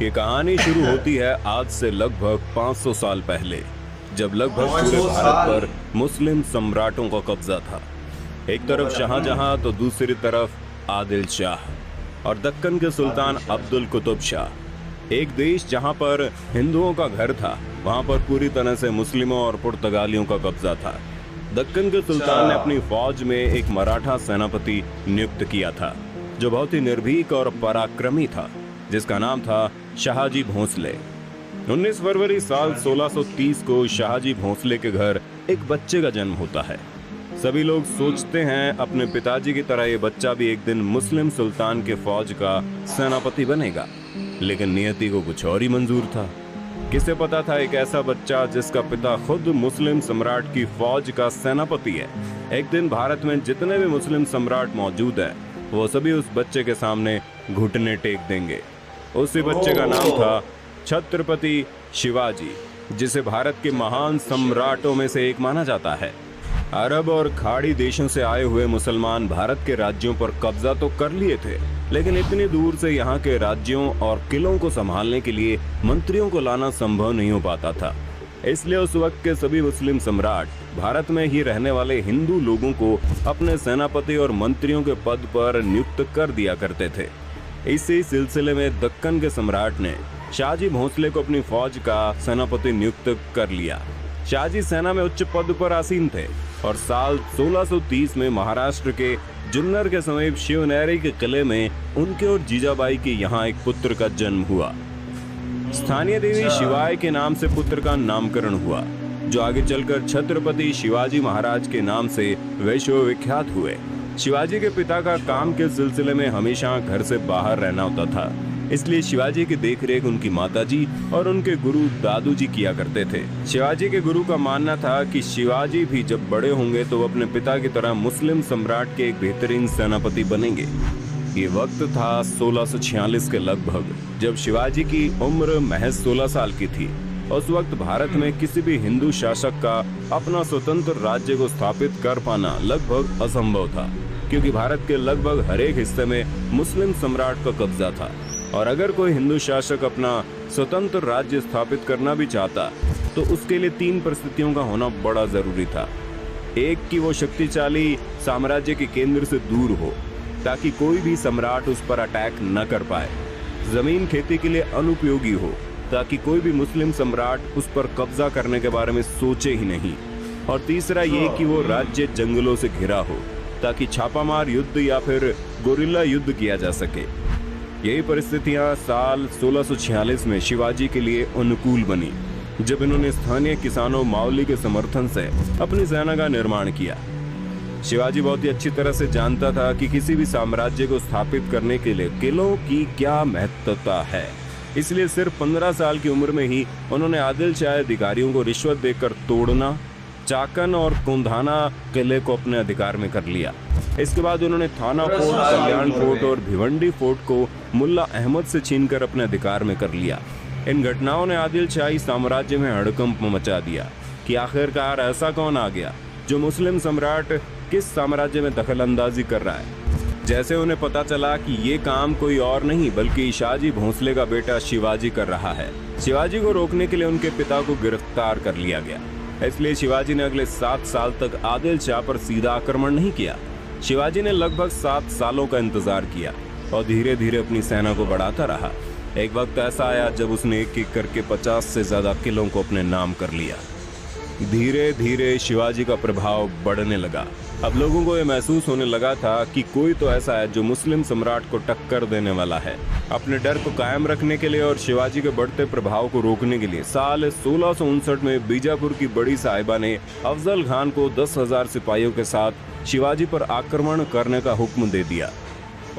ये कहानी शुरू होती है आज से लगभग 500 साल पहले, जब लगभग पूरे भारत पर मुस्लिम सम्राटों का कब्जा था। एक तरफ शाहजहां तो दूसरी तरफ आदिल शाह और दक्कन के सुल्तान अब्दुल कुतुब शाह। एक देश जहां पर हिंदुओं का घर था, वहां पर पूरी तरह से मुस्लिमों और पुर्तगालियों का कब्जा था। दक्कन के सुल्तान ने अपनी फौज में एक मराठा सेनापति नियुक्त किया था, जो बहुत ही निर्भीक और पराक्रमी था, जिसका नाम था शाहजी भोंसले। 19 फरवरी साल 1630 को शाहजी भोंसले के घर एक बच्चे का जन्म होता है। सभी लोग सोचते हैं अपने पिताजी की तरह ये बच्चा भी एक दिन मुस्लिम सुल्तान के फौज का सेनापति बनेगा, लेकिन नियति को कुछ और ही मंजूर था। किसे पता था एक ऐसा बच्चा जिसका पिता खुद मुस्लिम सम्राट की फौज का सेनापति है, एक दिन भारत में जितने भी मुस्लिम सम्राट मौजूद हैं, वो सभी उस बच्चे के सामने घुटने टेक देंगे। उसी बच्चे का नाम था छत्रपति शिवाजी, जिसे भारत के महान सम्राटों में से एक माना जाता है। अरब और खाड़ी देशों से आए हुए मुसलमान भारत के राज्यों पर कब्जा तो कर लिए थे, लेकिन इतनी दूर से यहाँ के राज्यों और किलों को संभालने के लिए मंत्रियों को लाना संभव नहीं हो पाता था। इसलिए उस वक्त के सभी मुस्लिम सम्राट भारत में ही रहने वाले हिंदू लोगों को अपने सेनापति और मंत्रियों के पद पर नियुक्त कर दिया करते थे। इसी सिलसिले में दक्कन के सम्राट ने शाहजी भोंसले को अपनी फौज का सेनापति नियुक्त कर लिया। शाहजी सेना में उच्च पद पर आसीन थे और साल 1630 में महाराष्ट्र के जुन्नर के समीप शिवनेरी के किले में उनके और जीजाबाई के यहाँ एक पुत्र का जन्म हुआ। स्थानीय देवी शिवाय के नाम से पुत्र का नामकरण हुआ, जो आगे चलकर छत्रपति शिवाजी महाराज के नाम से विश्वविख्यात हुए। शिवाजी के पिता का काम के सिलसिले में हमेशा घर से बाहर रहना होता था, इसलिए शिवाजी की देखरेख उनकी माताजी और उनके गुरु दादू जी किया करते थे। शिवाजी के गुरु का मानना था कि शिवाजी भी जब बड़े होंगे तो वो अपने पिता की तरह मुस्लिम सम्राट के एक बेहतरीन सेनापति बनेंगे। ये वक्त था 1646 के लगभग, जब शिवाजी की उम्र महज 16 साल की थी। उस वक्त भारत में किसी भी हिंदू शासक का अपना स्वतंत्र राज्य को स्थापित कर पाना लगभग असंभव था, क्योंकि भारत के लगभग हर एक हिस्से में मुस्लिम सम्राट का कब्जा था। और अगर कोई हिंदू शासक अपना स्वतंत्र राज्य स्थापित करना भी चाहता तो उसके लिए 3 परिस्थितियों का होना बड़ा जरूरी था। एक कि वो शक्तिशाली साम्राज्य के केंद्र से दूर हो, ताकि कोई भी सम्राट उस पर अटैक न कर पाए। जमीन खेती के लिए अनुपयोगी हो, ताकि कोई भी मुस्लिम सम्राट उस पर कब्जा करने के बारे में सोचे ही नहीं। और तीसरा ये कि वो राज्य जंगलों से घिरा हो, ताकि छापामार युद्ध या फिर गोरिल्ला युद्ध किया जा सके। यही परिस्थितियां साल 1646 में शिवाजी के लिए अनुकूल बनी, जब इन्होंने स्थानीय किसानों मावली के समर्थन से अपनी सेना का निर्माण किया। शिवाजी बहुत ही अच्छी तरह से जानता था कि किसी भी साम्राज्य को स्थापित करने के लिए किलों की क्या महत्वता है, इसलिए सिर्फ 15 साल की उम्र में ही उन्होंने आदिल शाह अधिकारियों को रिश्वत देकर तोड़ना, चाकन और कुंधाना किले को अपने अधिकार में कर लिया। इसके बाद उन्होंने थाना फोर्ट, कल्याण फोर्ट और भिवंडी फोर्ट को मुल्ला अहमद से छीनकर अपने अधिकार में कर लिया। इन घटनाओं ने आदिल शाही साम्राज्य में हड़कंप मचा दिया कि आखिरकार ऐसा कौन आ गया जो मुस्लिम सम्राट किस साम्राज्य में दखल अंदाजी कर रहा है। जैसे उन्हें पता चला कि ये काम कोई और नहीं बल्कि शाहजी भोंसले का बेटा शिवाजी कर रहा है। शिवाजी को रोकने के लिए उनके पिता को गिरफ्तार कर लिया गया। इसलिए शिवाजी ने अगले 7 साल तक आदिल शाह पर सीधा आक्रमण नहीं किया। शिवाजी ने लगभग 7 सालों का इंतजार किया और धीरे धीरे अपनी सेना को बढ़ाता रहा। एक वक्त ऐसा आया जब उसने एक एक करके 50 से ज्यादा किलों को अपने नाम कर लिया। धीरे धीरे शिवाजी का प्रभाव बढ़ने लगा। अब लोगों को यह महसूस होने लगा था कि कोई तो ऐसा है जो मुस्लिम सम्राट को टक्कर देने वाला है। अपने डर को कायम रखने के लिए और शिवाजी के बढ़ते प्रभाव को रोकने के लिए साल 1659 में बीजापुर की बड़ी साहिबा ने अफजल खान को 10,000 सिपाहियों के साथ शिवाजी पर आक्रमण करने का हुक्म दे दिया।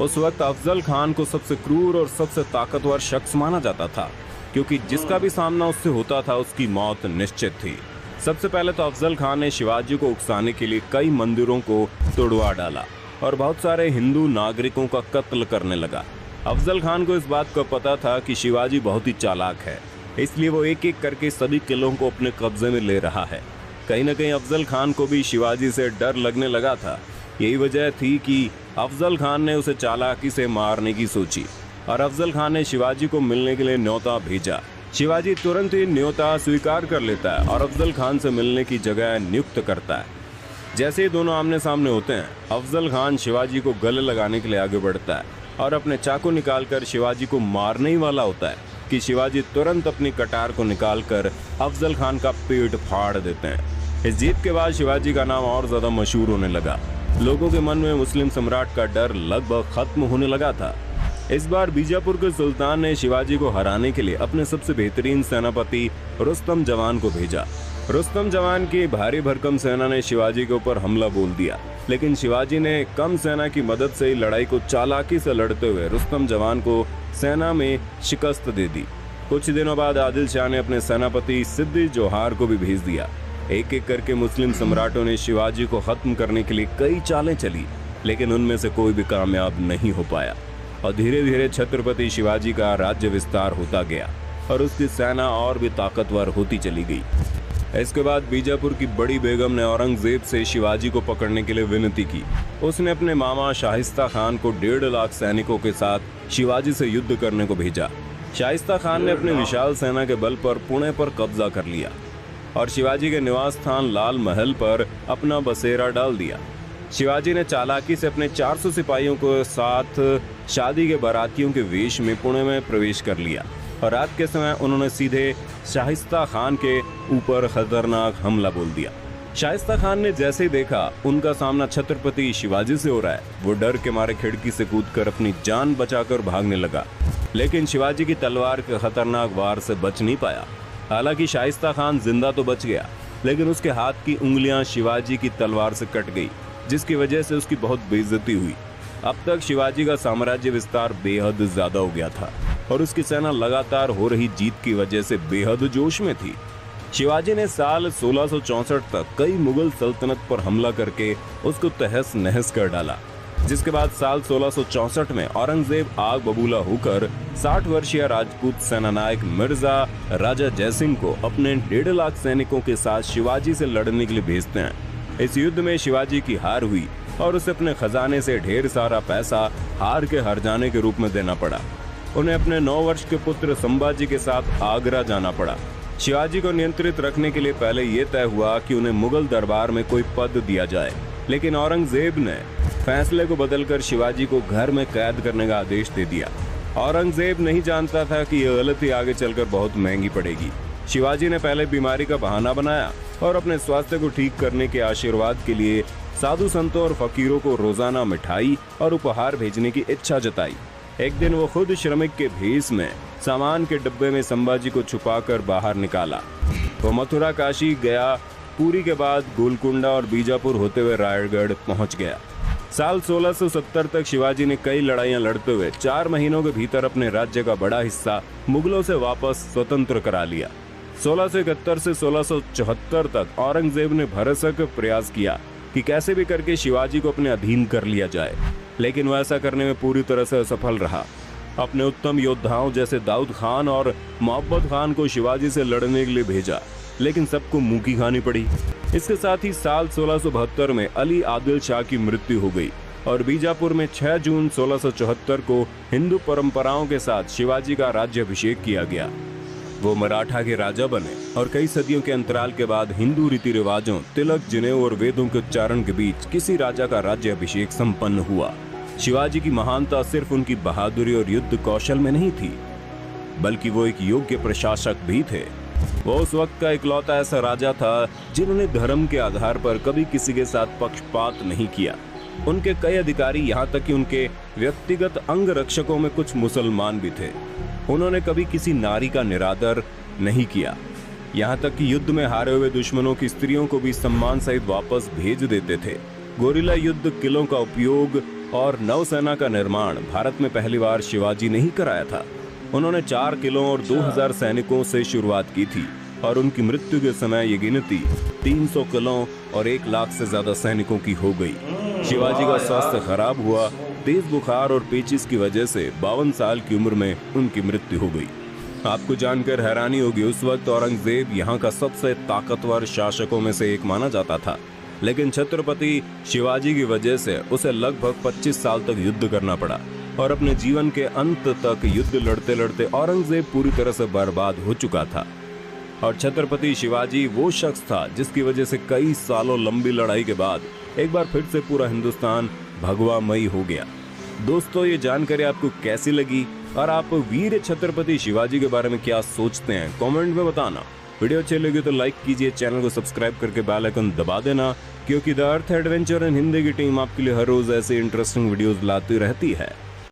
उस वक्त अफजल खान को सबसे क्रूर और सबसे ताकतवर शख्स माना जाता था, क्योंकि जिसका भी सामना उससे होता था उसकी मौत निश्चित थी। सबसे पहले तो अफजल खान ने शिवाजी को उकसाने के लिए कई मंदिरों को तोड़वा डाला और बहुत सारे हिंदू नागरिकों का कत्ल करने लगा। अफजल खान को इस बात का पता था कि शिवाजी बहुत ही चालाक है, इसलिए वो एक एक करके सभी किलों को अपने कब्जे में ले रहा है। कहीं न कहीं अफजल खान को भी शिवाजी से डर लगने लगा था, यही वजह थी कि अफजल खान ने उसे चालाकी से मारने की सोची और अफजल खान ने शिवाजी को मिलने के लिए न्योता भेजा। शिवाजी तुरंत ही न्योता स्वीकार कर लेता है और अफजल खान से मिलने की जगह नियुक्त करता है। जैसे ही दोनों आमने सामने होते हैं, अफजल खान शिवाजी को गले लगाने के लिए आगे बढ़ता है और अपने चाकू निकालकर शिवाजी को मारने ही वाला होता है कि शिवाजी तुरंत अपनी कटार को निकालकर अफजल खान का पेट फाड़ देते हैं। इस जीत के बाद शिवाजी का नाम और ज्यादा मशहूर होने लगा। लोगों के मन में मुस्लिम सम्राट का डर लगभग खत्म होने लगा था। इस बार बीजापुर के सुल्तान ने शिवाजी को हराने के लिए अपने सबसे बेहतरीन सेनापति रुस्तम जवान को भेजा। रुस्तम जवान की भारी भरकम सेना ने शिवाजी के ऊपर हमला बोल दिया, लेकिन शिवाजी ने कम सेना की मदद से ही लड़ाई को चालाकी से लड़ते हुए रुस्तम जवान को सेना में शिकस्त दे दी। कुछ दिनों बाद आदिल शाह ने अपने सेनापति सिद्दी जोहार को भी भेज दिया। एक एक करके मुस्लिम सम्राटों ने शिवाजी को खत्म करने के लिए कई चालें चली, लेकिन उनमें से कोई भी कामयाब नहीं हो पाया और धीरे धीरे छत्रपति शिवाजी का राज्य विस्तार होता गया और उसकी सेना और भी ताकतवर होती चली गई। इसके बाद बीजापुर की बड़ी बेगम ने औरंगजेब से शिवाजी को पकड़ने के लिए विनती की। उसने अपने मामा शाइस्ता खान को 1.5 लाख सैनिकों के साथ शिवाजी से युद्ध करने को भेजा। शाइस्ता खान ने अपने विशाल सेना के बल पर पुणे पर कब्जा कर लिया और शिवाजी के निवास स्थान लाल महल पर अपना बसेरा डाल दिया। शिवाजी ने चालाकी से अपने 400 सिपाहियों को साथ शादी के बारातियों के वेश में पुणे में प्रवेश कर लिया और रात के समय उन्होंने सीधे शाइस्ता खान के ऊपर खतरनाक हमला बोल दिया। शाइस्ता खान ने जैसे ही देखा उनका सामना छत्रपति शिवाजी से हो रहा है, वो डर के मारे खिड़की से कूदकर अपनी जान बचाकर भागने लगा, लेकिन शिवाजी की तलवार के खतरनाक वार से बच नहीं पाया। हालांकि शाइस्ता खान जिंदा तो बच गया, लेकिन उसके हाथ की उंगलियां शिवाजी की तलवार से कट गई, जिसकी वजह से उसकी बहुत बेइज्जती हुई। अब तक शिवाजी का साम्राज्य विस्तार बेहद ज्यादा हो गया था और उसकी सेना लगातार हो रही जीत की वजह से बेहद जोश में थी। शिवाजी ने साल 1664 तक कई मुगल सल्तनत पर हमला करके उसको तहस नहस कर डाला, जिसके बाद साल 1664 में औरंगजेब आग बबूला होकर 60 वर्षीय राजपूत सेनानायक मिर्जा राजा जयसिंह को अपने 1.5 लाख सैनिकों के साथ शिवाजी से लड़ने के लिए भेजते हैं। इस युद्ध में शिवाजी की हार हुई और उसे अपने खजाने से ढेर सारा पैसा हार के हर जाने के रूप में देना पड़ा। उन्हें अपने 9 वर्ष के पुत्र संभाजी के साथ आगरा जाना पड़ा। शिवाजी को नियंत्रित रखने के लिए पहले यह तय हुआ कि उन्हें मुगल दरबार में कोई पद दिया जाए, लेकिन औरंगजेब ने फैसले को बदलकर शिवाजी को घर में कैद करने का आदेश दे दिया। औरंगजेब नहीं जानता था कि यह गलती आगे चलकर बहुत महंगी पड़ेगी। शिवाजी ने पहले बीमारी का बहाना बनाया और अपने स्वास्थ्य को ठीक करने के आशीर्वाद के लिए साधु संतों और फकीरों को रोजाना मिठाई और उपहार भेजने की इच्छा जताई। एक दिन वो खुद श्रमिक के भेष में सामान के डिब्बे में संभाजी को छुपाकर बाहर निकाला। वो मथुरा, काशी गया, पुरी के बाद गोलकुंडा और बीजापुर होते हुए रायगढ़ पहुंच गया। साल 1670 तक शिवाजी ने कई लड़ाइयां लड़ते हुए 4 महीनों के भीतर अपने राज्य का बड़ा हिस्सा मुगलों से वापस स्वतंत्र करा लिया। 1671 से 1674 तक औरंगजेब ने भरसक प्रयास किया कि कैसे भी करके शिवाजी को अपने अधीन कर लिया जाए, लेकिन वह ऐसा करने में पूरी तरह से असफल रहा। अपने उत्तम योद्धाओं जैसे दाऊद खान और मोहब्बत खान को शिवाजी से लड़ने के लिए भेजा, लेकिन सबको मुंह की खानी पड़ी। इसके साथ ही साल 1672 में अली आदिल शाह की मृत्यु हो गई और बीजापुर में 6 जून 1674 को हिंदू परंपराओं के साथ शिवाजी का राज्याभिषेक किया गया। वो मराठा के राजा बने और कई सदियों के अंतराल के बाद हिंदू रीति रिवाजों, तिलक, जनेऊ और वेदों के उच्चारण के बीच किसी राजा का राज्याभिषेक संपन्न हुआ। शिवाजी की महानता सिर्फ उनकी बहादुरी और युद्ध कौशल में नहीं थी, बल्कि वो एक योग्य प्रशासक भी थे। वो उस वक्त का इकलौता ऐसा राजा था जिन्होंने धर्म के आधार पर कभी किसी के साथ पक्षपात नहीं किया। उनके कई अधिकारी, यहाँ तक कि उनके व्यक्तिगत अंग रक्षकों में कुछ मुसलमान भी थे। उन्होंने कभी किसी नारी का निरादर नहीं किया, यहाँ तक कि युद्ध में हारे हुए दुश्मनों की स्त्रियों को भी सम्मान सहित वापस भेज देते थे। गोरिल्ला युद्ध, किलों का उपयोग और नौसेना का निर्माण भारत में पहली बार शिवाजी ने ही कराया था। उन्होंने 4 किलों और 2000 सैनिकों से शुरुआत की थी और उनकी मृत्यु के समय ये गिनती 300 किलों और 1 लाख से ज्यादा सैनिकों की हो गई। शिवाजी का स्वास्थ्य खराब हुआ। तेज बुखार और पेचिस की वजह से 52 साल की उम्र में उनकी मृत्यु हो गई। आपको जानकर हैरानी होगी, उस वक्त औरंगजेब यहाँ का सबसे ताकतवर शासकों में से एक माना जाता था, लेकिन छत्रपति शिवाजी की वजह से उसे लगभग 25 साल तक युद्ध करना पड़ा और अपने जीवन के अंत तक युद्ध लड़ते लड़ते औरंगजेब पूरी तरह से बर्बाद हो चुका था। और छत्रपति शिवाजी वो शख्स था जिसकी वजह से कई सालों लंबी लड़ाई के बाद एक बार फिर से पूरा हिंदुस्तान भगवामयी हो गया। दोस्तों, ये जानकारी आपको कैसी लगी और आप वीर छत्रपति शिवाजी के बारे में क्या सोचते हैं, कमेंट में बताना। वीडियो अच्छी लगी तो लाइक कीजिए, चैनल को सब्सक्राइब करके बेल आइकन दबा देना, क्योंकि the earth adventure in Hindi की टीम आपके लिए हर रोज ऐसे इंटरेस्टिंग वीडियोस लाती रहती है।